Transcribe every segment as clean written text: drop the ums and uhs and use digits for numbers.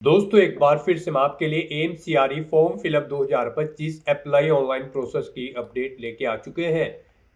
दोस्तों एक बार फिर से मैं आपके लिए MCRE form fill up 2025 apply online process की अपडेट लेके आ चुके हैं।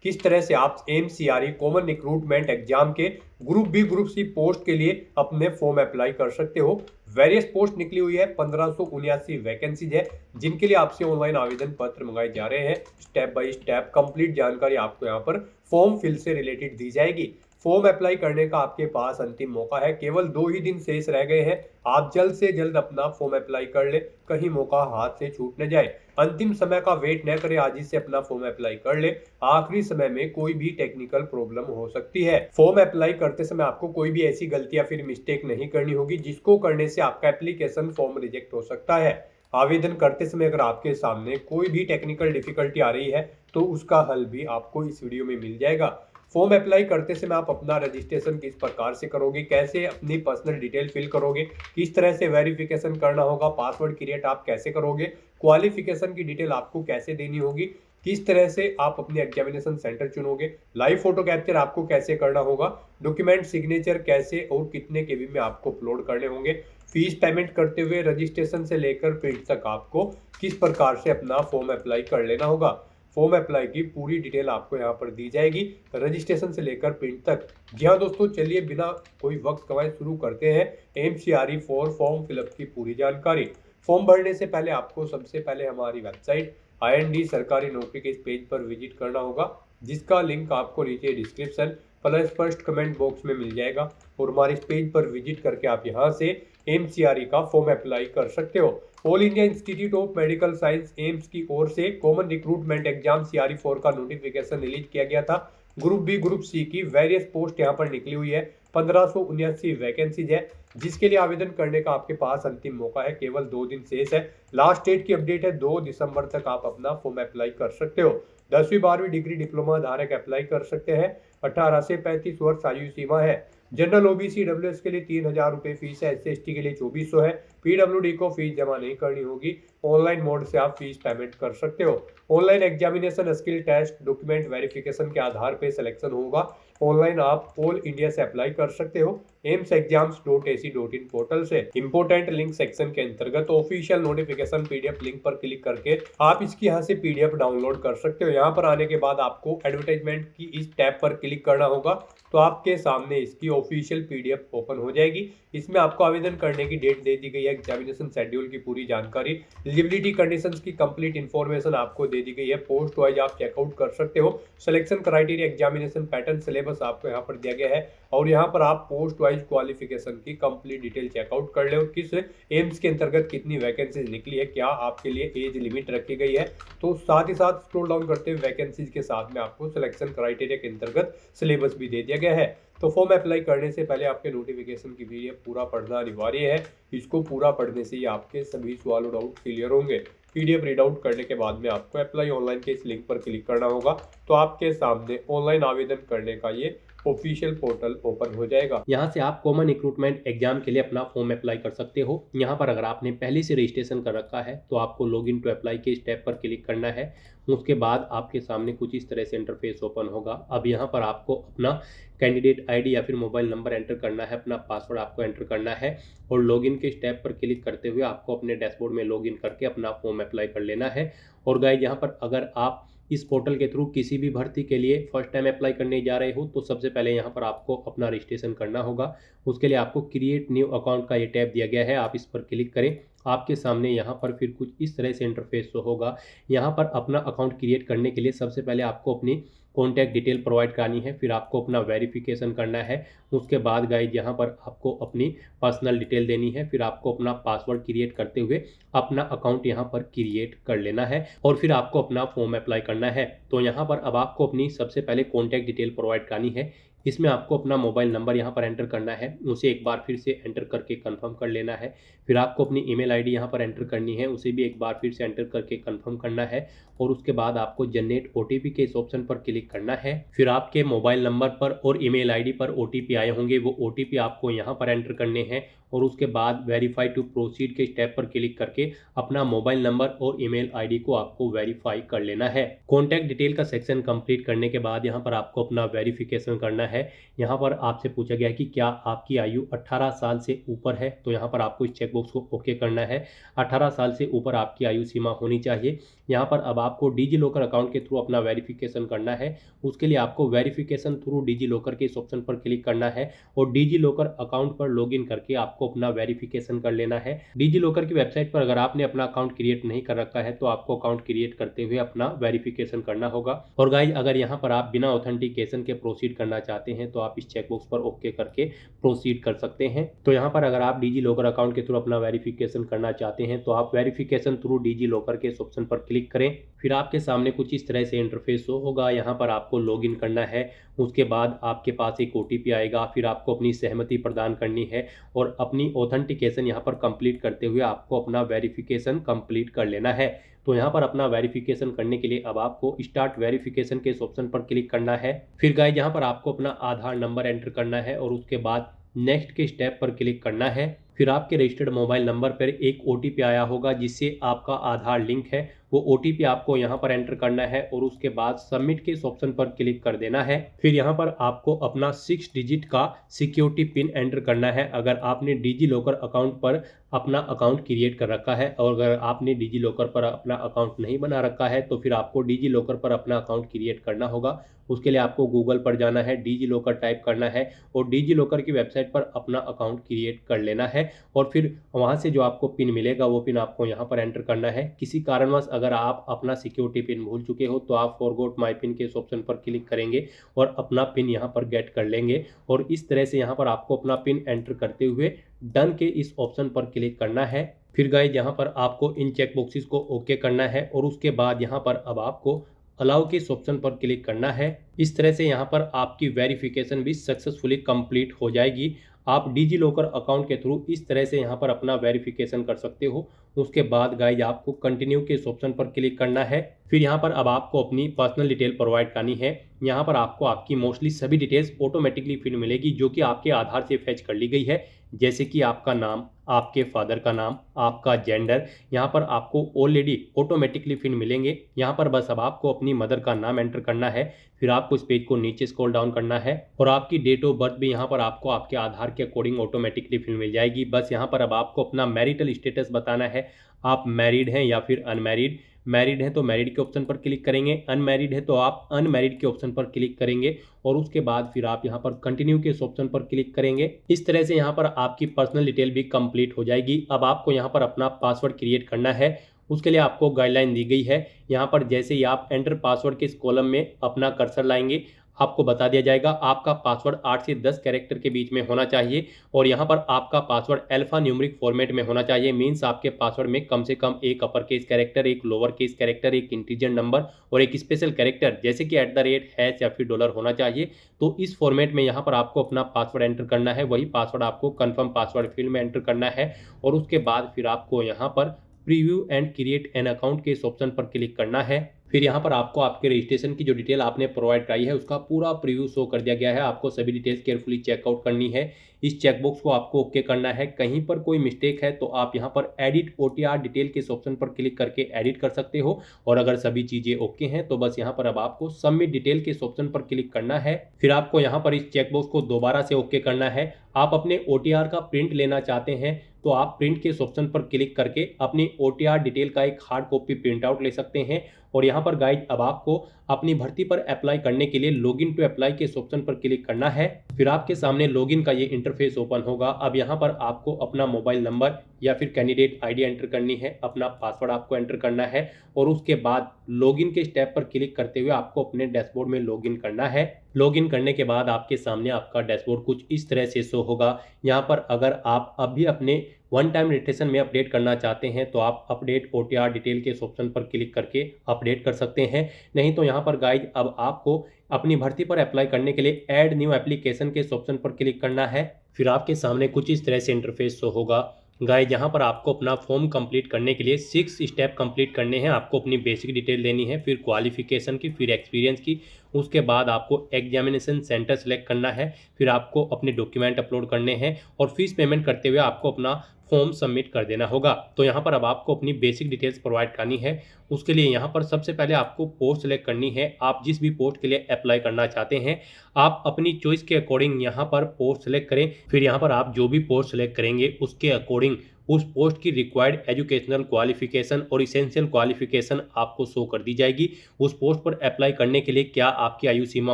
किस तरह से आप एमसीआरई कॉमन रिक्रूटमेंट एग्जाम के group B group C post के लिए अपने फॉर्म अप्लाई कर सकते हो। वेरियस पोस्ट निकली हुई है, 1579 वैकेंसीज है जिनके लिए आपसे ऑनलाइन आवेदन पत्र मंगाए जा रहे हैं। स्टेप बाय स्टेप कंप्लीट जानकारी आपको यहाँ पर फॉर्म फिल से रिलेटेड दी जाएगी। फॉर्म अप्लाई करने का आपके पास अंतिम मौका है, केवल 2 ही दिन शेष रह गए हैं। आप जल्द से जल्द अपना फॉर्म अप्लाई कर ले, कहीं मौका हाथ से छूट न जाए। अंतिम समय का वेट न करें, आज ही से अपना फॉर्म अप्लाई कर ले। आखिरी समय में कोई भी टेक्निकल प्रॉब्लम हो सकती है। फॉर्म अप्लाई करते समय आपको कोई भी ऐसी गलती या फिर मिस्टेक नहीं करनी होगी जिसको करने से आपका एप्लीकेशन फॉर्म रिजेक्ट हो सकता है। आवेदन करते समय अगर आपके सामने कोई भी टेक्निकल डिफिकल्टी आ रही है तो उसका हल भी आपको इस वीडियो में मिल जाएगा। फॉर्म अप्लाई करते समय आप अपना रजिस्ट्रेशन किस प्रकार से करोगे, कैसे अपनी पर्सनल डिटेल फिल करोगे, किस तरह से वेरिफिकेशन करना होगा, पासवर्ड क्रिएट आप कैसे करोगे, क्वालिफिकेशन की डिटेल आपको कैसे देनी होगी, किस तरह से आप अपने एग्जामिनेशन सेंटर चुनोगे, लाइव फोटो कैप्चर आपको कैसे करना होगा, डॉक्यूमेंट सिग्नेचर कैसे और कितने केबी में आपको अपलोड करने होंगे, फीस पेमेंट करते हुए रजिस्ट्रेशन से लेकर प्रिंट तक आपको किस प्रकार से अपना फॉर्म अप्लाई कर लेना होगा। फॉर्म अप्लाई की पूरी डिटेल आपको यहाँ पर दी जाएगी, रजिस्ट्रेशन से लेकर प्रिंट तक। जी हाँ दोस्तों, चलिए बिना कोई वक्त गवाए शुरू करते हैं एमसीआरई फॉर्म फिलअप की पूरी जानकारी। फॉर्म भरने से पहले आपको सबसे पहले हमारी वेबसाइट IND सरकारी नौकरी के इस पेज पर विजिट करना होगा, जिसका लिंक आपको नीचे description plus first comment box में मिल जाएगा। और हमारे इस पेज पर विजिट करके आप यहाँ से एमसीआरई का फॉर्म अप्लाई कर सकते हो। All India institute of medical science AIIMS की ओर से कॉमन रिक्रूटमेंट एग्जाम CRE4 का नोटिफिकेशन रिलीज किया गया था। ग्रुप बी ग्रुप सी की वेरियस पोस्ट यहाँ पर निकली हुई है, 1579 वैकेंसीज है जिसके लिए आवेदन करने का आपके पास अंतिम मौका है, केवल 2 दिन शेष है। लास्ट डेट की अपडेट है 2 दिसंबर तक आप अपना फॉर्म अप्लाई कर सकते हो। 10वीं 12वीं डिग्री डिप्लोमा धारक अप्लाई कर सकते हैं। 18 से 35 वर्ष आयु सीमा है। जनरल OBC WS के लिए 3000 रुपये फीस है। SC/ST के लिए 2400 है। PWD को फीस जमा नहीं करनी होगी। ऑनलाइन मोड से आप फीस पेमेंट कर सकते हो। Online examination skill test document verification के आधार पर सिलेक्शन होगा। ऑनलाइन आप ऑल इंडिया से अप्लाई कर सकते हो AIIMSexams.ac.in पोर्टल से। इंपोर्टेंट लिंक सेक्शन के अंतर्गत ऑफिशियल नोटिफिकेशन PDF लिंक पर क्लिक करके आप इसकी यहाँ से PDF डाउनलोड कर सकते हो। यहाँ पर आने के बाद आपको एडवर्टाइजमेंट की इस टैब पर क्लिक करना होगा तो आपके सामने इसकी ऑफिशियल PDF ओपन हो जाएगी। इसमें आपको आवेदन करने की डेट दे दी गई है, एग्जामिनेशन शेड्यूल की पूरी जानकारी, एलिजिबिलिटी कंडीशंस की कंप्लीट इन्फॉर्मेशन आपको दे दी गई है। पोस्ट वाइज आप चेकआउट कर सकते हो। Selection criteria, examination pattern, syllabus आपको यहाँ पर दिया गया है और यहाँ पर आप पोस्ट वाइज क्वालिफिकेशन की कंप्लीट डिटेल चेकआउट कर ले। किस एम्स के अंतर्गत कितनी वैकेंसीज निकली है, क्या आपके लिए एज लिमिट रखी गई है, तो साथ ही साथ स्क्रॉल डाउन करते हुए वैकेंसीज के साथ में आपको सिलेक्शन क्राइटेरिया के अंतर्गत सिलेबस भी दे दिया गया है। तो फॉर्म अप्लाई करने से पहले आपके नोटिफिकेशन की PDF पूरा पढ़ना अनिवार्य है। इसको पूरा पढ़ने से ही आपके सभी सवाल डाउट क्लियर होंगे। PDF रीड आउट करने के बाद में आपको अप्लाई ऑनलाइन के इस लिंक पर क्लिक करना होगा तो आपके सामने ऑनलाइन आवेदन करने का ये ऑफिशियल पोर्टल ओपन हो जाएगा। यहाँ से आप कॉमन रिक्रूटमेंट एग्जाम के लिए अपना फॉर्म अप्लाई कर सकते हो। यहाँ पर अगर आपने पहले से रजिस्ट्रेशन कर रखा है तो आपको लॉगिन टू अप्लाई के स्टेप पर क्लिक करना है। उसके बाद आपके सामने कुछ इस तरह से इंटरफेस ओपन होगा। अब यहाँ पर आपको अपना कैंडिडेट ID या फिर मोबाइल नंबर एंटर करना है, अपना पासवर्ड आपको एंटर करना है और लॉगिन के स्टेप पर क्लिक करते हुए आपको अपने डैशबोर्ड में लॉगिन करके अपना फॉर्म अप्लाई कर लेना है। और गाइस, यहाँ पर अगर आप इस पोर्टल के थ्रू किसी भी भर्ती के लिए फर्स्ट टाइम अप्लाई करने जा रहे हो तो सबसे पहले यहाँ पर आपको अपना रजिस्ट्रेशन करना होगा। उसके लिए आपको क्रिएट न्यू अकाउंट का ये टैब दिया गया है, आप इस पर क्लिक करें। आपके सामने यहाँ पर फिर कुछ इस तरह से इंटरफेस होगा। यहाँ पर अपना अकाउंट क्रिएट करने के लिए सबसे पहले आपको अपनी कॉन्टैक्ट डिटेल प्रोवाइड करानी है, फिर आपको अपना वेरिफिकेशन करना है। उसके बाद गाइज यहाँ पर आपको अपनी पर्सनल डिटेल देनी है, फिर आपको अपना पासवर्ड क्रिएट करते हुए अपना अकाउंट यहाँ पर क्रिएट कर लेना है और फिर आपको अपना फॉर्म अप्लाई करना है। तो यहाँ पर अब आपको अपनी सबसे पहले कॉन्टैक्ट डिटेल प्रोवाइड करानी है। इसमें आपको अपना मोबाइल नंबर यहाँ पर एंटर करना है, उसे एक बार फिर से एंटर करके कंफर्म कर लेना है। फिर आपको अपनी ईमेल ID यहाँ पर एंटर करनी है, उसे भी एक बार फिर से एंटर करके कंफर्म करना है और उसके बाद आपको जनरेट OTP के इस ऑप्शन पर क्लिक करना है। फिर आपके मोबाइल नंबर पर और ईमेल ID पर OTP आए होंगे, वो OTP आपको यहाँ पर एंटर करने हैं और उसके बाद वेरीफाई टू प्रोसीड के स्टेप पर क्लिक करके अपना मोबाइल नंबर और ईमेल ID को आपको वेरीफाई कर लेना है। कॉन्टैक्ट डिटेल का सेक्शन कंप्लीट करने के बाद यहाँ पर आपको अपना वेरिफिकेशन करना है। यहाँ पर आपसे पूछा गया है कि क्या आपकी आयु 18 साल से ऊपर है, तो यहाँ पर आपको इस चेकबॉक्स को ओके करना है। 18 साल से ऊपर आपकी आयु सीमा होनी चाहिए। यहाँ पर अब आपको डिजी लॉकर अकाउंट के थ्रू अपना वेरिफिकेशन करना है। उसके लिए आपको वेरिफिकेशन थ्रू डिजी लॉकर के इस ऑप्शन पर क्लिक करना है और डिजी लॉकर अकाउंट पर लॉगिन करके आपको अपना वेरिफिकेशन कर लेना है। डिजी लॉकर की वेबसाइट पर अगर आपने अपना अकाउंट क्रिएट नहीं कर रखा है तो आपको अकाउंट क्रिएट करते हुए अपना वेरिफिकेशन करना होगा। और गाइज, अगर यहाँ पर आप बिना ऑथेंटिकेशन के प्रोसीड करना चाहते हैं तो आप इस चेकबॉक्स पर ओके करके प्रोसीड कर सकते हैं। तो यहाँ पर अगर आप डिजी लॉकर अकाउंट के थ्रू अपना वेरिफिकेशन करना चाहते हैं तो आप वेरिफिकेशन थ्रू डिजी लॉकर के इस ऑप्शन पर क्लिक करें। फिर आपके सामने कुछ इस तरह से इंटरफेस शो होगा। यहाँ पर आपको लॉगिन करना है। उसके बाद आपके पास एक ओटीपी आएगा। फिर आपको अपनी सहमति प्रदान करनी है और अपनी ऑथेंटिकेशन यहाँ पर कंप्लीट करते हुए आपको अपना वेरिफिकेशन कंप्लीट कर लेना है। तो यहाँ पर अपना वेरिफिकेशन करने के लिए अब आपको स्टार्ट वेरिफिकेशन के इस ऑप्शन पर क्लिक करना है। फिर गाइस, यहाँ पर आपको अपना आधार नंबर एंटर करना है और उसके बाद नेक्स्ट के स्टेप पर क्लिक करना है। फिर आपके रजिस्टर्ड मोबाइल नंबर पर एक ओटीपी आया होगा जिससे आपका आधार लिंक है। वो ओटीपी आपको यहाँ पर एंटर करना है और उसके बाद सबमिट के इस ऑप्शन पर क्लिक कर देना है। फिर यहाँ पर आपको अपना 6 डिजिट का सिक्योरिटी पिन एंटर करना है अगर आपने डिजी लॉकर अकाउंट पर अपना अकाउंट क्रिएट कर रखा है। और अगर आपने डिजी लॉकर पर अपना अकाउंट नहीं बना रखा है तो फिर आपको डिजी लॉकर पर अपना अकाउंट क्रिएट करना होगा। उसके लिए आपको गूगल पर जाना है, डिजी लॉकर टाइप करना है और डिजी लॉकर की वेबसाइट पर अपना अकाउंट क्रिएट कर लेना है। और फिर वहाँ से जो आपको पिन मिलेगा वो पिन आपको यहाँ पर एंटर करना है। किसी कारणवश अगर आप अपना सिक्योरिटी पिन भूल चुके हो तो आप फॉरगॉट माय पिन के इस ऑप्शन पर क्लिक करेंगे और अपना पिन यहाँ पर गेट कर लेंगे। और इस तरह से यहाँ पर आपको अपना पिन एंटर करते हुए डन के इस ऑप्शन पर क्लिक करना है। फिर गाइस, यहाँ पर आपको इन चेक बॉक्सेस को ओके करना है और उसके बाद यहाँ पर अब आपको अलाउ के इस ऑप्शन पर क्लिक करना है। इस तरह से यहाँ पर आपकी वेरिफिकेशन भी सक्सेसफुली कंप्लीट हो जाएगी। आप डिजी लॉकर अकाउंट के थ्रू इस तरह से यहाँ पर अपना वेरिफिकेशन कर सकते हो। उसके बाद गाइज आपको कंटिन्यू के इस ऑप्शन पर क्लिक करना है। फिर यहाँ पर अब आपको अपनी पर्सनल डिटेल प्रोवाइड करनी है। यहाँ पर आपको आपकी मोस्टली सभी डिटेल्स ऑटोमेटिकली फिर मिलेगी जो कि आपके आधार से फैच कर ली गई है, जैसे कि आपका नाम, आपके फादर का नाम, आपका जेंडर। यहाँ पर आपको ऑलरेडी ऑटोमेटिकली फिर मिलेंगे। यहाँ पर बस अब आपको अपनी मदर का नाम एंटर करना है। फिर आपको इस पेज को नीचे स्क्रॉल डाउन करना है और आपकी डेट ऑफ बर्थ भी यहाँ पर आपको आपके आधार के अकॉर्डिंग ऑटोमेटिकली फिर मिल जाएगी। बस यहाँ पर अब आपको अपना मैरिटल स्टेटस बताना है, आप मैरिड हैं या फिर अनमैरिड। मैरिड है तो मैरिड के ऑप्शन पर क्लिक करेंगे, अनमैरिड है तो आप अनमैरिड के ऑप्शन पर क्लिक करेंगे और उसके बाद फिर आप यहाँ पर कंटिन्यू के इस ऑप्शन पर क्लिक करेंगे। इस तरह से यहाँ पर आपकी पर्सनल डिटेल भी कंप्लीट हो जाएगी। अब आपको यहाँ पर अपना पासवर्ड क्रिएट करना है। उसके लिए आपको गाइडलाइन दी गई है। यहाँ पर जैसे ही आप एंटर पासवर्ड के इस कॉलम में अपना कर्सर लाएंगे आपको बता दिया जाएगा आपका पासवर्ड 8 से 10 कैरेक्टर के बीच में होना चाहिए और यहाँ पर आपका पासवर्ड अल्फा न्यूमेरिक फॉर्मेट में होना चाहिए। मीन्स आपके पासवर्ड में कम से कम एक अपर केस कैरेक्टर, एक लोअर केस कैरेक्टर, एक इंटीजर नंबर और एक स्पेशल कैरेक्टर जैसे कि @ या फिर $, होना चाहिए। तो इस फॉर्मेट में यहाँ पर आपको अपना पासवर्ड एंटर करना है। वही पासवर्ड आपको कन्फर्म पासवर्ड फील्ड में एंटर करना है और उसके बाद फिर आपको यहाँ पर preview and create an account के इस ऑप्शन पर क्लिक करना है। फिर यहाँ पर आपको आपके रजिस्ट्रेशन की जो डिटेल आपने प्रोवाइड कराई है उसका पूरा प्रीव्यू शो कर दिया गया है। आपको सभी डिटेल्स केयरफुली चेकआउट करनी है। इस चेकबॉक्स को आपको ओके करना है। कहीं पर कोई मिस्टेक है तो आप यहाँ पर एडिट OTR डिटेल के इस ऑप्शन पर क्लिक करके एडिट कर सकते हो और अगर सभी चीज़ें ओके हैं तो बस यहाँ पर अब आपको सबमिट डिटेल के इस ऑप्शन पर क्लिक करना है। फिर आपको यहाँ पर इस चेकबॉक्स को दोबारा से ओके करना है। आप अपने OTR का प्रिंट लेना चाहते हैं तो आप प्रिंट के इस ऑप्शन पर क्लिक करके अपनी OTR डिटेल का एक हार्ड कॉपी प्रिंट आउट ले सकते हैं। और यहाँ पर गाइज अब आपको अपनी भर्ती पर अप्लाई करने के लिए लॉगिन टू अप्लाई के इस ऑप्शन पर क्लिक करना है। फिर आपके सामने लॉगिन का ये इंटरफेस ओपन होगा। अब यहाँ पर आपको अपना मोबाइल नंबर या फिर कैंडिडेट ID एंटर करनी है, अपना पासवर्ड आपको एंटर करना है और उसके बाद लॉगिन के स्टेप पर क्लिक करते हुए आपको अपने डैशबोर्ड में लॉगिन करना है। लॉगिन करने के बाद आपके सामने आपका डैशबोर्ड कुछ इस तरह से शो होगा। यहाँ पर अगर आप अभी अपने वन टाइम रजिस्ट्रेशन में अपडेट करना चाहते हैं तो आप अपडेट OTR डिटेल के इस ऑप्शन पर क्लिक करके अपडेट कर सकते हैं। नहीं तो यहाँ पर गाइज अब आपको अपनी भर्ती पर अप्लाई करने के लिए ऐड न्यू एप्लीकेशन के इस ऑप्शन पर क्लिक करना है। फिर आपके सामने कुछ इस तरह से इंटरफेस शो होगा। गाइज यहाँ पर आपको अपना फॉर्म कंप्लीट करने के लिए 6 स्टेप कंप्लीट करने हैं। आपको अपनी बेसिक डिटेल देनी है, फिर क्वालिफिकेशन की, फिर एक्सपीरियंस की, उसके बाद आपको एग्जामिनेशन सेंटर सेलेक्ट करना है, फिर आपको अपने डॉक्यूमेंट अपलोड करने हैं और फीस पेमेंट करते हुए आपको अपना फॉर्म सबमिट कर देना होगा। तो यहाँ पर अब आपको अपनी बेसिक डिटेल्स प्रोवाइड करनी है। उसके लिए यहाँ पर सबसे पहले आपको पोस्ट सेलेक्ट करनी है। आप जिस भी पोस्ट के लिए अप्लाई करना चाहते हैं आप अपनी चॉइस के अकॉर्डिंग यहाँ पर पोस्ट सेलेक्ट करें। फिर यहाँ पर आप जो भी पोस्ट सेलेक्ट करेंगे उसके अकॉर्डिंग उस पोस्ट की रिक्वायर्ड एजुकेशनल क्वालिफिकेशन और इसेंशियल क्वालिफिकेशन आपको शो कर दी जाएगी। उस पोस्ट पर अप्लाई करने के लिए क्या आपकी आयु सीमा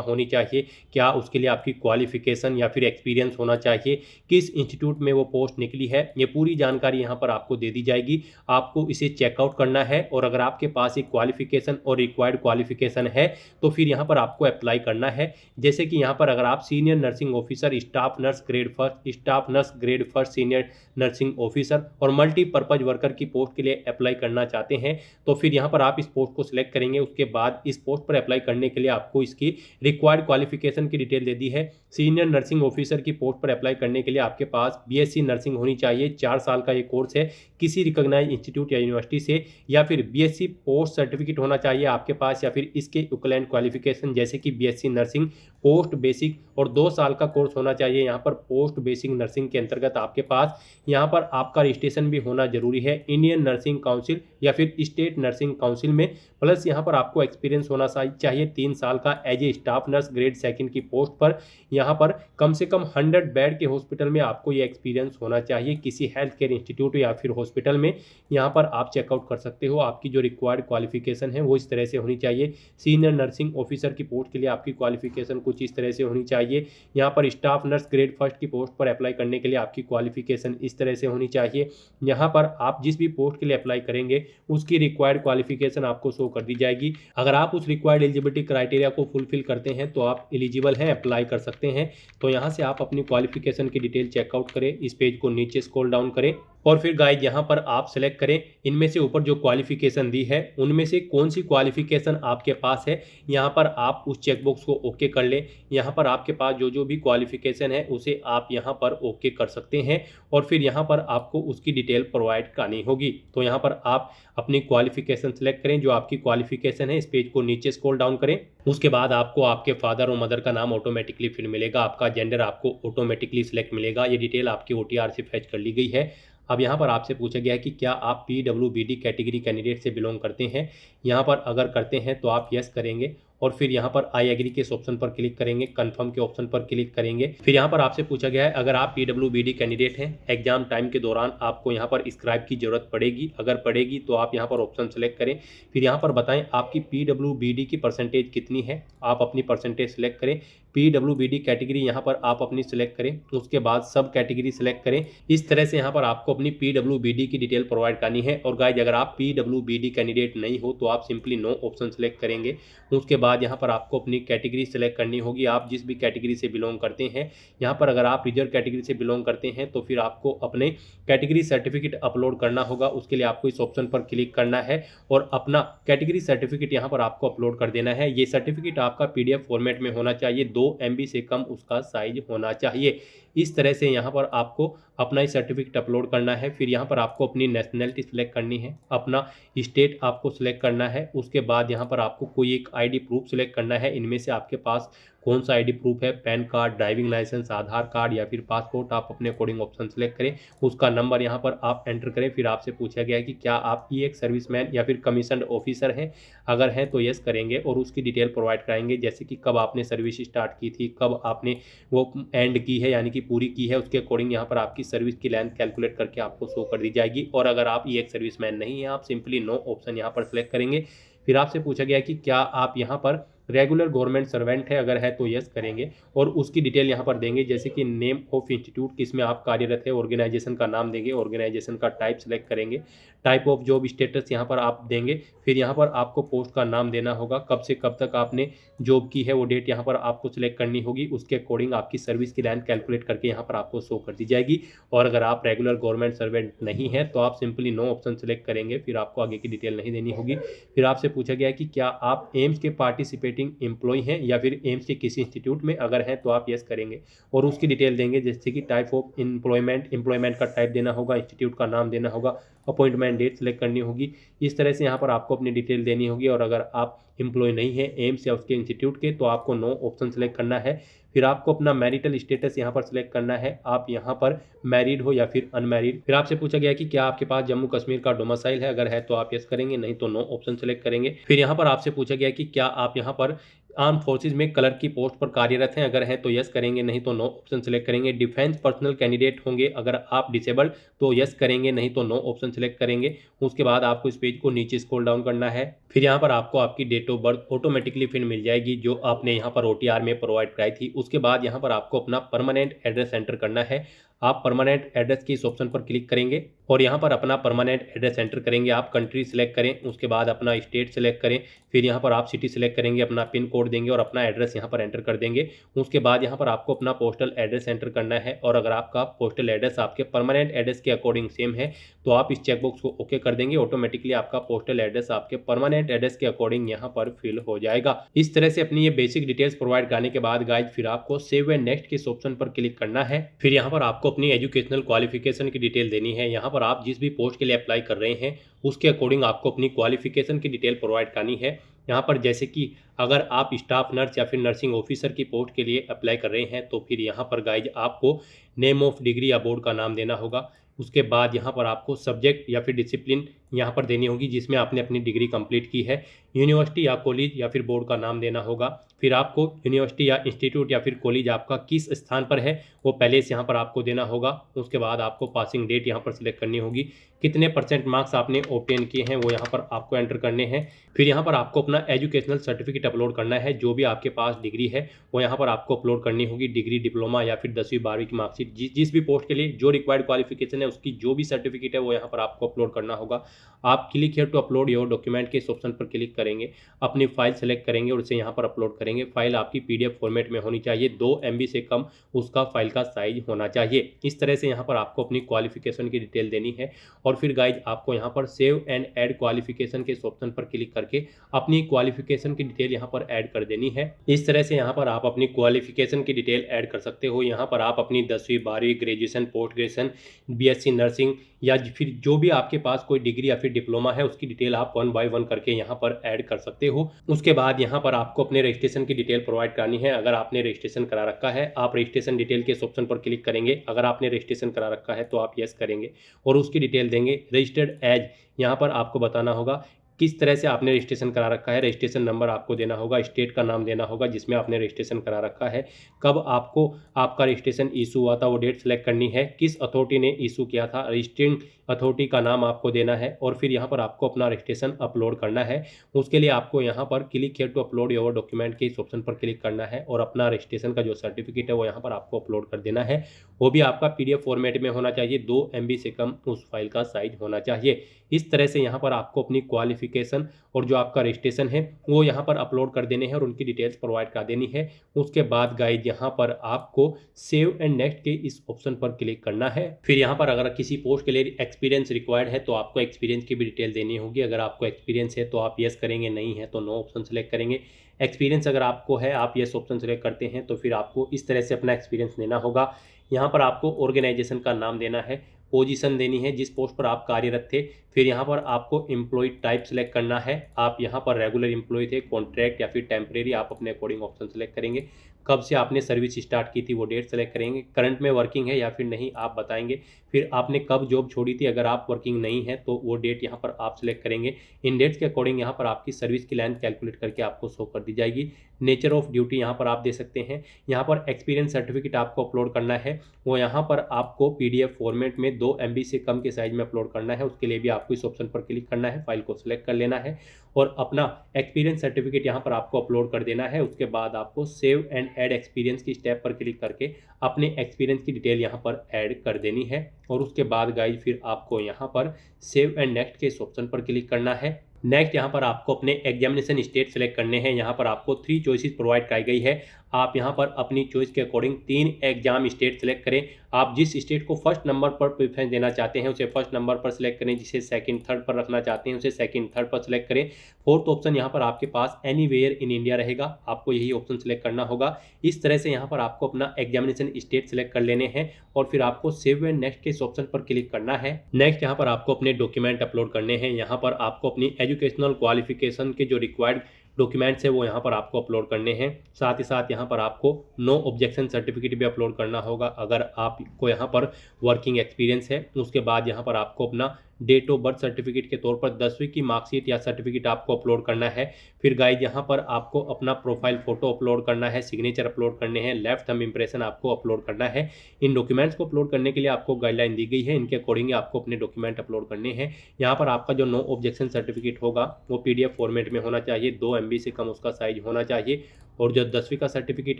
होनी चाहिए, क्या उसके लिए आपकी क्वालिफिकेशन या फिर एक्सपीरियंस होना चाहिए, किस इंस्टीट्यूट में वो पोस्ट निकली है, ये पूरी जानकारी यहाँ पर आपको दे दी जाएगी। आपको इसे चेकआउट करना है और अगर आपके पास एक क्वालिफिकेशन और रिक्वायर्ड क्वालिफिकेशन है तो फिर यहाँ पर आपको अप्लाई करना है। जैसे कि यहाँ पर अगर आप senior nursing officer, staff nurse grade first, staff nurse grade first, senior nursing officer और मल्टीपर्पज वर्कर की पोस्ट के लिए अप्लाई करना चाहते हैं तो फिर यहाँ पर आप इस पोस्ट को सिलेक्ट करेंगे। उसके बाद इस पोस्ट पर अप्लाई करने के लिए आपको इसकी रिक्वायर्ड क्वालिफिकेशन की डिटेल दे दी है। सीनियर नर्सिंग ऑफिसर की पोस्ट पर अप्लाई करने के लिए आपके पास बीएससी नर्सिंग होनी चाहिए, 4 साल का ये कोर्स है, किसी रिकॉग्नाइज इंस्टीट्यूट या यूनिवर्सिटी से, या फिर बीएससी पोस्ट सर्टिफिकेट होना चाहिए आपके पास, या फिर इसके इक्विवेलेंट क्वालिफिकेशन जैसे कि बीएससी नर्सिंग पोस्ट बेसिक और 2 साल का कोर्स होना चाहिए। यहाँ पर पोस्ट बेसिक नर्सिंग के अंतर्गत आपके पास यहाँ पर आपका रजिस्ट्रेशन भी होना जरूरी है इंडियन नर्सिंग काउंसिल या फिर स्टेट नर्सिंग काउंसिल में। प्लस यहाँ पर आपको एक्सपीरियंस होना चाहिए 3 साल का as a staff nurse grade second की पोस्ट पर। यहाँ पर कम से कम 100 बेड के हॉस्पिटल में आपको ये एक्सपीरियंस होना चाहिए, किसी हेल्थ केयर इंस्टीट्यूट या फिर हॉस्पिटल में। यहाँ पर आप चेकआउट कर सकते हो। आपकी जो रिक्वायर्ड क्वालिफिकेशन है वो इस तरह से होनी चाहिए। सीनियर नर्सिंग ऑफिसर की पोस्ट के लिए आपकी क्वालिफिकेशन कुछ इस तरह से होनी चाहिए। यहाँ पर स्टाफ नर्स ग्रेड फर्स्ट की पोस्ट पर अप्लाई करने के लिए आपकी क्वालिफिकेशन इस तरह से होनी चाहिए। यहाँ पर आप जिस भी पोस्ट के लिए अप्लाई करेंगे उसकी रिक्वायर्ड क्वालिफिकेशन आपको शो कर दी जाएगी। अगर आप उस रिक्वायर्ड एलिजिबिलिटी क्राइटेरिया को फुलफिल करते हैं तो आप एलिजिबल हैं, अप्लाई कर सकते हैं। तो यहाँ से आप अपनी क्वालिफिकेशन की डिटेल चेकआउट करें, इस पेज को नीचे स्क्रॉल डाउन करें और फिर गाइड यहाँ पर आप सेलेक्ट करें इनमें से ऊपर जो क्वालिफिकेशन दी है उनमें से कौन सी क्वालिफिकेशन आपके पास है। यहाँ पर आप उस चेकबॉक्स को ओके कर लें। यहाँ पर आपके पास जो भी क्वालिफिकेशन है उसे आप यहाँ पर ओके कर सकते हैं और फिर यहाँ पर आपको उसकी डिटेल प्रोवाइड करनी होगी। तो यहाँ पर आप अपनी क्वालिफिकेशन सेलेक्ट करें, जो आपकी क्वालिफिकेशन है। इस पेज को नीचे स्क्रॉल डाउन करें। उसके बाद आपको आपके फादर और मदर का नाम ऑटोमेटिकली फिर मिलेगा, आपका जेंडर आपको ऑटोमेटिकली सिलेक्ट मिलेगा। ये डिटेल आपकी OTR से फैच कर ली गई है। अब यहाँ पर आपसे पूछा गया है कि क्या आप PWBD कैटेगरी कैंडिडेट से बिलोंग करते हैं। यहाँ पर अगर करते हैं तो आप यस करेंगे और फिर यहाँ पर आई एग्री के इस ऑप्शन पर क्लिक करेंगे, कंफर्म के ऑप्शन पर क्लिक करेंगे। फिर यहाँ पर आपसे पूछा गया है अगर आप PWBD कैंडिडेट हैं, एग्जाम टाइम के दौरान आपको यहाँ पर स्क्राइब की जरूरत पड़ेगी। अगर पड़ेगी तो आप यहाँ पर ऑप्शन सेलेक्ट करें। फिर यहाँ पर बताएं आपकी PWBD की परसेंटेज कितनी है, आप अपनी परसेंटेज सेलेक्ट करें। PWBD कैटेगरी यहाँ पर आप अपनी सिलेक्ट करें, उसके बाद सब कैटेगरी सिलेक्ट करें। इस तरह से यहाँ पर आपको अपनी PWBD की डिटेल प्रोवाइड करनी है। और गाइज अगर आप PWBD कैंडिडेट नहीं हो तो आप सिंपली नो ऑप्शन सेलेक्ट करेंगे। उसके बाद यहाँ पर आपको अपनी कैटेगरी सेलेक्ट करनी होगी, आप जिस भी कैटेगरी से बिलोंग करते हैं। यहाँ पर अगर आप रिजर्व कैटेगरी से बिलोंग करते हैं तो फिर आपको अपने कैटेगरी सर्टिफिकेट अपलोड करना होगा। उसके लिए आपको इस ऑप्शन पर क्लिक करना है और अपना कैटेगरी सर्टिफिकेट यहाँ पर आपको अपलोड कर देना है। ये सर्टिफिकेट आपका PDF फॉर्मेट में होना चाहिए, 2 MB से कम उसका साइज होना चाहिए। इस तरह से यहाँ पर आपको अपना ही सर्टिफिकेट अपलोड करना है। फिर यहाँ पर आपको अपनी नेशनैलिटी सिलेक्ट करनी है, अपना स्टेट आपको सिलेक्ट करना है। उसके बाद यहाँ पर आपको कोई एक ID प्रूफ सिलेक्ट करना है। इनमें से आपके पास कौन सा ID प्रूफ है, पैन कार्ड, ड्राइविंग लाइसेंस, आधार कार्ड या फिर पासपोर्ट, आप अपने अकॉर्डिंग ऑप्शन सेलेक्ट करें। उसका नंबर यहाँ पर आप एंटर करें। फिर आपसे पूछा गया है कि क्या आप एक सर्विसमैन या फिर कमीशन्ड ऑफिसर हैं। अगर हैं तो यस करेंगे और उसकी डिटेल प्रोवाइड कराएंगे, जैसे कि कब आपने सर्विस स्टार्ट की थी, कब आपने वो एंड की है यानी कि पूरी की है। उसके अकॉर्डिंग यहाँ पर आपकी सर्विस की लेंथ कैलकुलेट करके आपको शो कर दी जाएगी। और अगर आप एक सर्विसमैन नहीं है, आप सिंपली नो ऑप्शन यहाँ पर सेलेक्ट करेंगे। फिर आपसे पूछा गया कि क्या आप यहाँ पर रेगुलर गवर्नमेंट सर्वेंट है, अगर है तो यस करेंगे और उसकी डिटेल यहाँ पर देंगे, जैसे कि नेम ऑफ इंस्टीट्यूट किसमें आप कार्यरत है, ऑर्गेनाइजेशन का नाम देंगे, ऑर्गेनाइजेशन का टाइप सेलेक्ट करेंगे, टाइप ऑफ जॉब स्टेटस यहाँ पर आप देंगे। फिर यहाँ पर आपको पोस्ट का नाम देना होगा, कब से कब तक आपने जॉब की है वो डेट यहाँ पर आपको सिलेक्ट करनी होगी। उसके अकॉर्डिंग आपकी सर्विस की लेंथ कैलकुलेट करके यहाँ पर आपको शो कर दी जाएगी। और अगर आप रेगुलर गवर्नमेंट सर्वेंट नहीं है तो आप सिंपली नो ऑप्शन सेलेक्ट करेंगे, फिर आपको आगे की डिटेल नहीं देनी होगी। फिर आपसे पूछा गया कि क्या आप एम्स के पार्टिसिपेटिंग एम्प्लॉय हैं या फिर एम्स के किसी इंस्टीट्यूट में, अगर हैं तो आप यस करेंगे और उसकी डिटेल देंगे, जैसे कि टाइप ऑफ एम्प्लॉयमेंट का टाइप देना होगा, इंस्टीट्यूट का नाम देना होगा, अपॉइंटमेंट डेट सेलेक्ट करनी होगी। इस तरह से यहाँ पर आपको अपनी डिटेल देनी होगी। और अगर आप एम्प्लॉय नहीं है एम्स या उसके इंस्टीट्यूट के, तो आपको नो ऑप्शन सेलेक्ट करना है। फिर आपको अपना मैरिटल स्टेटस यहाँ पर सिलेक्ट करना है, आप यहाँ पर मैरिड हो या फिर अनमैरिड। फिर आपसे पूछा गया कि क्या आपके पास जम्मू कश्मीर का डोमिसाइल है, अगर है तो आप यस करेंगे, नहीं तो नो ऑप्शन सेलेक्ट करेंगे। फिर यहाँ पर आपसे पूछा गया कि क्या आप यहाँ पर आर्म फोर्सेज में क्लर्क की पोस्ट पर कार्यरत हैं, अगर है तो यस करेंगे, नहीं तो नो ऑप्शन सेलेक्ट करेंगे। डिफेंस पर्सनल कैंडिडेट होंगे, अगर आप डिसेबल्ड तो यस करेंगे, नहीं तो नो ऑप्शन सेलेक्ट करेंगे। उसके बाद आपको इस पेज को नीचे स्क्रॉल डाउन करना है। फिर यहाँ पर आपको आपकी डेट ऑफ बर्थ ऑटोमेटिकली फिर मिल जाएगी जो आपने यहाँ पर OTR में प्रोवाइड कराई थी। उसके बाद यहाँ पर आपको अपना परमानेंट एड्रेस एंटर करना है। आप परमानेंट एड्रेस की इस ऑप्शन पर क्लिक करेंगे और यहाँ पर अपना परमानेंट एड्रेस एंटर करेंगे। आप कंट्री सिलेक्ट करें, उसके बाद अपना स्टेट सिलेक्ट करें, फिर यहाँ पर आप सिटी सिलेक्ट करेंगे, अपना पिन कोड देंगे और अपना एड्रेस यहाँ पर एंटर कर देंगे। उसके बाद यहाँ पर आपको अपना पोस्टल एड्रेस एंटर करना है और अगर आपका पोस्टल एड्रेस आपके परमानेंट एड्रेस के अकॉर्डिंग सेम है तो आप इस चेकबॉक्स को ओके कर देंगे। ऑटोमेटिकली आपका पोस्टल एड्रेस आपके परमानेंट एड्रेस के अकॉर्डिंग यहाँ पर फिल हो जाएगा। इस तरह से अपनी ये बेसिक डिटेल्स प्रोवाइड करने के बाद गाइज फिर आपको सेव एंड नेक्स्ट के इस ऑप्शन पर क्लिक करना है। फिर यहाँ पर आपको अपनी एजुकेशनल क्वालिफिकेशन की डिटेल देनी है। यहाँ पर आप जिस भी पोस्ट के लिए अप्लाई कर रहे हैं उसके अकॉर्डिंग आपको अपनी क्वालिफिकेशन की डिटेल प्रोवाइड करनी है। यहाँ पर जैसे कि अगर आप स्टाफ नर्स या फिर नर्सिंग ऑफिसर की पोस्ट के लिए अप्लाई कर रहे हैं तो फिर यहाँ पर गाइज आपको नेम ऑफ डिग्री या बोर्ड का नाम देना होगा। उसके बाद यहाँ पर आपको सब्जेक्ट या फिर डिसिप्लिन यहाँ पर देनी होगी जिसमें आपने अपनी डिग्री कंप्लीट की है। यूनिवर्सिटी या कॉलेज या फिर बोर्ड का नाम देना होगा। फिर आपको यूनिवर्सिटी या इंस्टीट्यूट या फिर कॉलेज आपका किस स्थान पर है वो पहले से यहाँ पर आपको देना होगा। उसके बाद आपको पासिंग डेट यहाँ पर सिलेक्ट करनी होगी, कितने % मार्क्स आपने ऑब्टेन किए हैं वो यहाँ पर आपको एंटर करने हैं। फिर यहाँ पर आपको अपना एजुकेशनल सर्टिफिकेट अपलोड करना है, जो भी आपके पास डिग्री है वो यहाँ पर आपको अपलोड करनी होगी। डिग्री, डिप्लोमा या फिर 10वीं 12वीं की मार्कशीट, जिस भी पोस्ट के लिए जो रिक्वायर्ड क्वालिफिकेशन है उसकी जो भी सर्टिफिकेट है वो यहाँ पर आपको अपलोड करना होगा। आप click here to upload your document के इस ऑप्शन पर क्लिक करेंगे, अपनी फाइल सेलेक्ट करेंगे और इसे यहाँ पर अपलोड करेंगे। फाइल आपकी PDF फॉर्मेट में होनी चाहिए, 2 MB से कम उसका फाइल का साइज होना चाहिए। इस तरह से यहाँ पर आपको अपनी क्वालिफिकेशन की डिटेल देनी है और फिर गाइज आपको यहाँ पर सेव एंड ऐड क्वालिफिकेशन के इस ऑप्शन पर क्लिक करके अपनी क्वालिफिकेशन की डिटेल यहाँ पर ऐड कर देनी है। इस तरह से यहाँ पर आप अपनी क्वालिफिकेशन की डिटेल ऐड कर सकते हो। यहाँ पर आप अपनी 10वीं 12वीं, graduation, post graduation, BSc nursing या फिर जो भी आपके पास कोई डिग्री या फिर डिप्लोमा है उसकी डिटेल आप 1 बाय 1 करके यहाँ पर ऐड कर सकते हो। उसके बाद यहाँ पर आपको अपने रजिस्ट्रेशन की डिटेल प्रोवाइड करनी है। अगर आपने रजिस्ट्रेशन करा रखा है आप रजिस्ट्रेशन डिटेल के इस ऑप्शन पर क्लिक करेंगे। अगर आपने रजिस्ट्रेशन करा रखा है तो आप यस करेंगे और उसकी डिटेल देंगे। रजिस्टर्ड एज यहाँ पर आपको बताना होगा किस तरह से आपने रजिस्ट्रेशन करा रखा है। रजिस्ट्रेशन नंबर आपको देना होगा, स्टेट का नाम देना होगा जिसमें आपने रजिस्ट्रेशन करा रखा है, कब आपको आपका रजिस्ट्रेशन इशू हुआ था वो डेट सेलेक्ट करनी है, किस अथॉरिटी ने इशू किया था, रजिस्ट्रिंग अथॉरिटी का नाम आपको देना है और फिर यहाँ पर आपको अपना रजिस्ट्रेशन अपलोड करना है। उसके लिए आपको यहाँ पर click here to upload your document के इस ऑप्शन पर क्लिक करना है और अपना रजिस्ट्रेशन का जो सर्टिफिकेट है वो यहाँ पर आपको अपलोड कर देना है। वो भी आपका PDF फॉर्मेट में होना चाहिए, 2 MB से कम उस फाइल का साइज होना चाहिए। इस तरह से यहाँ पर आपको अपनी क्वालिफिकेशन और जो आपका रजिस्ट्रेशन है वो यहाँ पर अपलोड कर देने हैं और उनकी डिटेल्स प्रोवाइड कर देनी है। उसके बाद गाइड यहाँ पर आपको सेव एंड नेक्स्ट के इस ऑप्शन पर क्लिक करना है। फिर यहाँ पर अगर किसी पोस्ट के लिए एक्सपीरियंस रिक्वायर्ड है तो आपको एक्सपीरियंस की भी डिटेल देनी होगी। अगर आपको एक्सपीरियंस है तो आप यस करेंगे, नहीं है तो नो ऑप्शन सेलेक्ट करेंगे। एक्सपीरियंस अगर आपको है, आप यस ऑप्शन सेलेक्ट करते हैं तो फिर आपको इस तरह से अपना एक्सपीरियंस देना होगा। यहाँ पर आपको ऑर्गेनाइजेशन का नाम देना है, पोजीशन देनी है जिस पोस्ट पर आप कार्यरत थे। फिर यहाँ पर आपको एम्प्लॉय टाइप सेलेक्ट करना है, आप यहाँ पर रेगुलर एम्प्लॉय थे, कॉन्ट्रैक्ट या फिर टेम्परेरी, आप अपने अकॉर्डिंग ऑप्शन सेलेक्ट करेंगे। कब से आपने सर्विस स्टार्ट की थी वो डेट सेलेक्ट करेंगे, करंट में वर्किंग है या फिर नहीं आप बताएंगे। फिर आपने कब जॉब छोड़ी थी, अगर आप वर्किंग नहीं है तो वो डेट यहाँ पर आप सिलेक्ट करेंगे। इन डेट्स के अकॉर्डिंग यहाँ पर आपकी सर्विस की लेंथ कैलकुलेट करके आपको शो कर दी जाएगी। नेचर ऑफ ड्यूटी यहाँ पर आप दे सकते हैं। यहाँ पर एक्सपीरियंस सर्टिफिकेट आपको अपलोड करना है, वो यहाँ पर आपको PDF फॉर्मेट में 2 MB से कम के साइज में अपलोड करना है। उसके लिए भी आपको इस ऑप्शन पर क्लिक करना है, फाइल को सिलेक्ट कर लेना है और अपना एक्सपीरियंस सर्टिफिकेट यहाँ पर आपको अपलोड कर देना है। उसके बाद आपको सेव एंड ऐड एक्सपीरियंस की स्टेप पर क्लिक करके अपने एक्सपीरियंस की डिटेल यहाँ पर ऐड कर देनी है और उसके बाद गाइज फिर आपको यहाँ पर सेव एंड नेक्स्ट के इस ऑप्शन पर क्लिक करना है। नेक्स्ट यहाँ पर आपको अपने एग्जामिनेशन स्टेट सेलेक्ट करने हैं। यहाँ पर आपको 3 चॉइसेस प्रोवाइड कराई गई है, आप यहाँ पर अपनी चॉइस के अकॉर्डिंग 3 एग्जाम स्टेट सेलेक्ट करें। आप जिस स्टेट को फर्स्ट नंबर पर प्रेफरेंस देना चाहते हैं उसे फर्स्ट नंबर पर सिलेक्ट करें, जिसे सेकंड थर्ड पर रखना चाहते हैं उसे सेकंड थर्ड पर सिलेक्ट करें। फोर्थ ऑप्शन यहाँ पर आपके पास एनीवेयर इन इंडिया रहेगा, आपको यही ऑप्शन सिलेक्ट करना होगा। इस तरह से यहाँ पर आपको अपना एग्जामिनेशन स्टेट सेलेक्ट कर लेने हैं और फिर आपको सेव एंड नेक्स्ट के इस ऑप्शन पर क्लिक करना है। नेक्स्ट यहाँ पर आपको अपने डॉक्यूमेंट अपलोड करने हैं। यहाँ पर आपको अपनी एजुकेशनल क्वालिफिकेशन के जो रिक्वायर्ड डॉक्यूमेंट्स है वो यहाँ पर आपको अपलोड करने हैं। साथ ही साथ यहाँ पर आपको नो ऑब्जेक्शन सर्टिफिकेट भी अपलोड करना होगा। अगर आपको यहाँ पर वर्किंग एक्सपीरियंस है, उसके बाद यहाँ पर आपको अपना डेट ऑफ बर्थ सर्टिफिकेट के तौर पर 10वीं की मार्कशीट या सर्टिफिकेट आपको अपलोड करना है। फिर गाइज यहाँ पर आपको अपना प्रोफाइल फोटो अपलोड करना है, सिग्नेचर अपलोड करने हैं, लेफ्ट थंब इंप्रेशन आपको अपलोड करना है। इन डॉक्यूमेंट्स को अपलोड करने के लिए आपको गाइडलाइन दी गई है, इनके अकॉर्डिंग आपको अपने डॉक्यूमेंट अपलोड करने हैं। यहाँ पर आपका जो नो ऑब्जेक्शन सर्टिफिकेट होगा वो पीडीएफ फॉर्मेट में होना चाहिए, 2 MB से कम उसका साइज होना चाहिए। और जो 10वीं का सर्टिफिकेट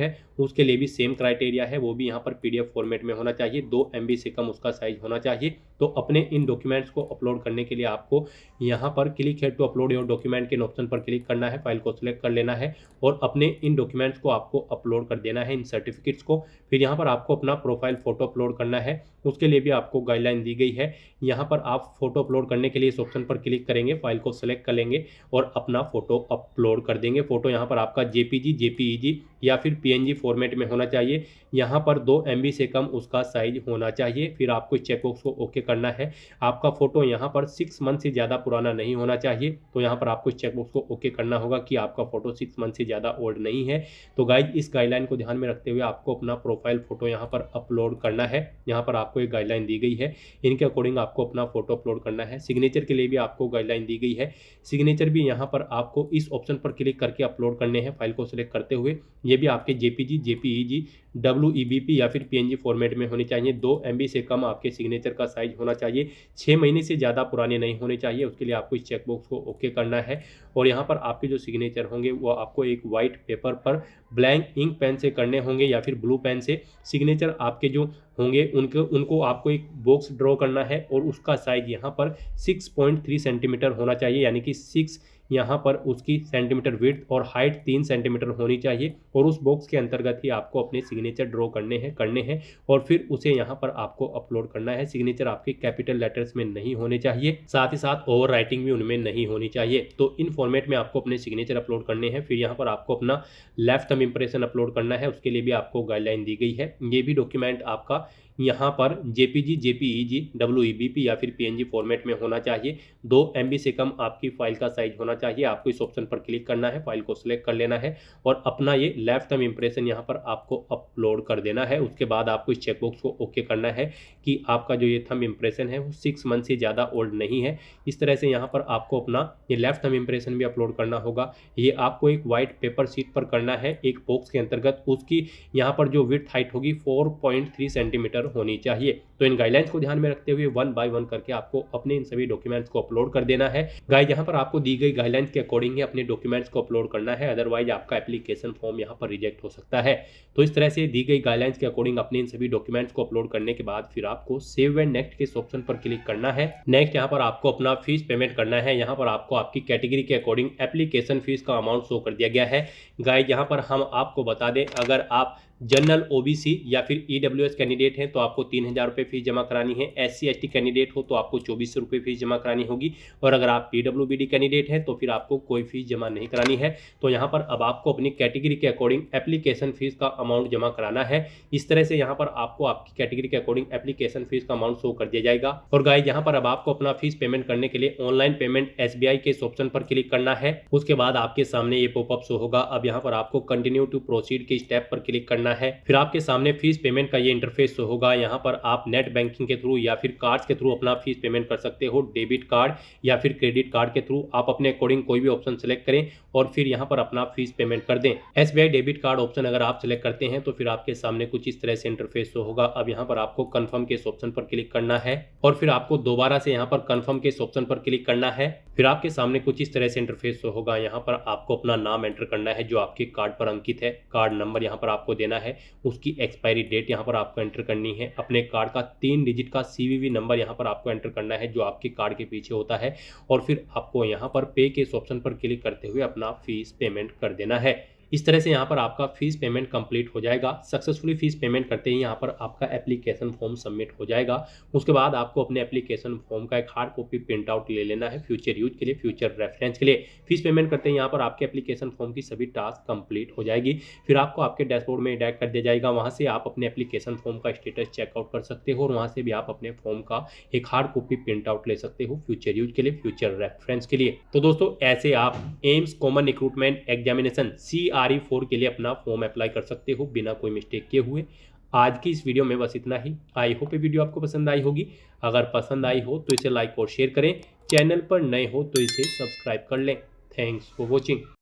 है उसके लिए भी सेम क्राइटेरिया है, वो भी यहाँ पर पीडीएफ फॉर्मेट में होना चाहिए, 2 MB से कम उसका साइज होना चाहिए। तो अपने इन डॉक्यूमेंट्स को अपलोड करने के लिए आपको यहाँ पर क्लिक है टू अपलोड योर डॉक्यूमेंट के ऑप्शन पर क्लिक करना है, फाइल को सिलेक्ट कर लेना है और अपने इन डॉक्यूमेंट्स को आपको अपलोड कर देना है, इन सर्टिफिकेट्स को। फिर यहाँ पर आपको अपना प्रोफाइल फोटो अपलोड करना है, उसके लिए भी आपको गाइडलाइन दी गई है। यहाँ पर आप फोटो अपलोड करने के लिए इस ऑप्शन पर क्लिक करेंगे, फाइल को सिलेक्ट कर लेंगे और अपना फोटो अपलोड कर देंगे। फोटो यहाँ पर आपका JPG, JPEG या फिर PNG फॉर्मेट में होना चाहिए। यहाँ पर 2 MB से कम उसका साइज होना चाहिए। फिर आपको चेकबॉक्स को ओके करना है। आपका फोटो यहाँ पर 6 मंथ से ज़्यादा पुराना नहीं होना चाहिए, तो यहाँ पर आपको चेकबॉक्स को ओके करना होगा कि आपका फोटो 6 मंथ से ज़्यादा ओल्ड नहीं है। तो गाइज इस गाइडलाइन को ध्यान में रखते हुए आपको अपना प्रोफाइल फोटो यहाँ पर अपलोड करना है। यहाँ पर आपको एक गाइडलाइन दी गई है, इनके अकॉर्डिंग आपको अपना फोटो अपलोड करना है। सिग्नेचर के लिए भी आपको गाइडलाइन दी गई है, सिग्नेचर भी यहाँ पर आपको इस ऑप्शन पर क्लिक करके अपलोड करने हैं, फाइल को सिलेक्ट करते हुए। ये भी आपके JPG, JPEG, WEBP या फिर PNG फॉर्मेट में होनी चाहिए। 2 MB से कम आपके सिग्नेचर का साइज होना चाहिए, 6 महीने से ज़्यादा पुराने नहीं होने चाहिए। उसके लिए आपको इस चेकबॉक्स को ओके करना है और यहाँ पर आपके जो सिग्नेचर होंगे वो आपको एक वाइट पेपर पर ब्लैंक इंक पेन से करने होंगे या फिर ब्लू पेन से। सिग्नेचर आपके जो होंगे उनको आपको एक बॉक्स ड्रॉ करना है और उसका साइज यहाँ पर 6.3 सेंटीमीटर होना चाहिए, यानी कि 6 यहाँ पर उसकी सेंटीमीटर विड्थ और हाइट 3 सेंटीमीटर होनी चाहिए। और उस बॉक्स के अंतर्गत ही आपको अपने सिग्नेचर ड्रॉ करने हैं और फिर उसे यहाँ पर आपको अपलोड करना है। सिग्नेचर आपके कैपिटल लेटर्स में नहीं होने चाहिए, साथ ही साथ ओवर राइटिंग भी उनमें नहीं होनी चाहिए। तो इन फॉर्मेट में आपको अपने सिग्नेचर अपलोड करने हैं। फिर यहाँ पर आपको अपना लेफ्ट थंब इंप्रेशन अपलोड करना है, उसके लिए भी आपको गाइडलाइन दी गई है। ये भी डॉक्यूमेंट आपका यहाँ पर JPG, JPEG, WEBP या फिर PNG फॉर्मेट में होना चाहिए। 2 MB से कम आपकी फाइल का साइज होना चाहिए। आपको इस ऑप्शन पर क्लिक करना है, फाइल को सिलेक्ट कर लेना है और अपना ये लेफ्ट थंब इंप्रेशन यहाँ पर आपको अपलोड कर देना है। उसके बाद आपको इस चेकबॉक्स को ओके करना है कि आपका जो ये थंब इंप्रेशन है वो 6 मंथ से ज़्यादा ओल्ड नहीं है। इस तरह से यहाँ पर आपको अपना ये लेफ्ट थंब इंप्रेशन भी अपलोड करना होगा। ये आपको एक वाइट पेपर शीट पर करना है, एक बॉक्स के अंतर्गत। उसकी यहाँ पर जो विड्थ हाइट होगी 4.3 सेंटीमीटर होनी चाहिए। तो इन गाइडलाइंस को ध्यान में रखते हुए 1 बाय 1 करके आपको अपने इन सभी डॉक्यूमेंट्स को अपलोड कर देना है। गाइस यहाँ पर आपको दी गई गाइडलाइंस के अकॉर्डिंग ही अपने डॉक्यूमेंट्स को अपलोड करना है, अदरवाइज आपका एप्लीकेशन फॉर्म यहाँ पर रिजेक्ट हो सकता है। तो इस तरह से दी गई गाइडलाइंस के अकॉर्डिंग अपने इन सभी डॉक्यूमेंट्स को अपलोड करने के बाद फिर आपको सेव एंड नेक्स्ट के इस ऑप्शन पर क्लिक करना है। नेक्स्ट यहाँ पर आपको अपना फीस पेमेंट करना है। यहाँ पर आपको आपकी कैटेगरी के अकॉर्डिंग एप्लीकेशन फीस का अमाउंट शो कर दिया गया है। गाइस यहाँ पर हम आपको बता दें, अगर आप जनरल OBC या फिर EWS कैंडिडेट हैं तो आपको 3000 रुपये फीस जमा करानी है। SC ST कैंडिडेट हो तो आपको 2400 रुपये फीस जमा करानी होगी और अगर आप PWBD कैंडिडेट हैं तो फिर आपको कोई फीस जमा नहीं करानी है। तो यहाँ पर अब आपको अपनी कैटेगरी के अकॉर्डिंग एप्लीकेशन फीस का अमाउंट जमा कराना है। इस तरह से यहाँ पर आपको आपकी कैटेगरी के अकॉर्डिंग एप्लीकेशन फीस का अमाउंट शो कर दिया जाएगा। और गाइस यहाँ पर अब आपको अपना फीस पेमेंट करने के लिए ऑनलाइन पेमेंट SBI के इस ऑप्शन पर क्लिक करना है। उसके बाद आपके सामने ये पॉपअप शो होगा। अब यहाँ पर आपको कंटिन्यू टू प्रोसीड के स्टेप पर क्लिक करना है। फिर आपके सामने फीस पेमेंट का ये इंटरफेस शो होगा। यहाँ पर आप नेट बैंकिंग के थ्रू या फिर कार्ड्स के थ्रू अपना फीस पेमेंट कर सकते हो। डेबिट कार्ड या फिर क्रेडिट कार्ड के थ्रू आप अपने अकॉर्डिंग कोई भी ऑप्शन सेलेक्ट करें और फिर यहाँ पर अपना फीस पेमेंट कर दें। SBI डेबिट कार्ड ऑप्शन अगर आप सिलेक्ट करते हैं तो फिर आपके सामने कुछ इस तरह से इंटरफेस शो होगा। अब यहाँ पर आपको कंफर्म के इस ऑप्शन पर क्लिक करना है और फिर आपको दोबारा से यहाँ पर कंफर्म के इस ऑप्शन पर क्लिक करना है। फिर आपके सामने कुछ इस तरह से इंटरफेस शो होगा। यहाँ पर आपको अपना नाम एंटर करना है जो आपके कार्ड पर अंकित है। कार्ड नंबर यहाँ पर आपको देना है, उसकी एक्सपायरी डेट यहाँ पर आपको एंटर करनी है। अपने कार्ड का 3 डिजिट का CVV नंबर यहाँ पर आपको एंटर करना है जो आपके कार्ड के पीछे होता है और फिर आपको यहाँ पर पे के इस ऑप्शन पर क्लिक करते हुए अपना फीस पेमेंट कर देना है। इस तरह से यहाँ पर आपका फीस पेमेंट कंप्लीट हो जाएगा। सक्सेसफुली फीस पेमेंट करते ही यहाँ पर आपका एप्लीकेशन फॉर्म सबमिट हो जाएगा। उसके बाद आपको अपने एप्लीकेशन फॉर्म का एक हार्ड कॉपी प्रिंट आउट ले लेना है फ्यूचर यूज के लिए, फ्यूचर रेफरेंस के लिए। फीस पेमेंट करते ही यहाँ पर आपके एप्लीकेशन फॉर्म की सभी टास्क कंप्लीट हो जाएगी। फिर आपको आपके डैशबोर्ड में डायरेक्ट कर दिया जाएगा। वहाँ से आप अपने एप्लीकेशन फॉर्म का स्टेटस चेकआउट कर सकते हो और वहाँ से भी आप अपने फॉर्म का एक हार्ड कॉपी प्रिंट आउट ले सकते हो फ्यूचर यूज के लिए, फ्यूचर रेफरेंस के लिए। तो दोस्तों ऐसे आप AIIMS common recruitment examination CRE 4 के लिए अपना फॉर्म अप्लाई कर सकते हो बिना कोई मिस्टेक किए हुए। आज की इस वीडियो में बस इतना ही। आई होप ये वीडियो आपको पसंद आई होगी। अगर पसंद आई हो तो इसे लाइक और शेयर करें। चैनल पर नए हो तो इसे सब्सक्राइब कर लें। Thanks for watching.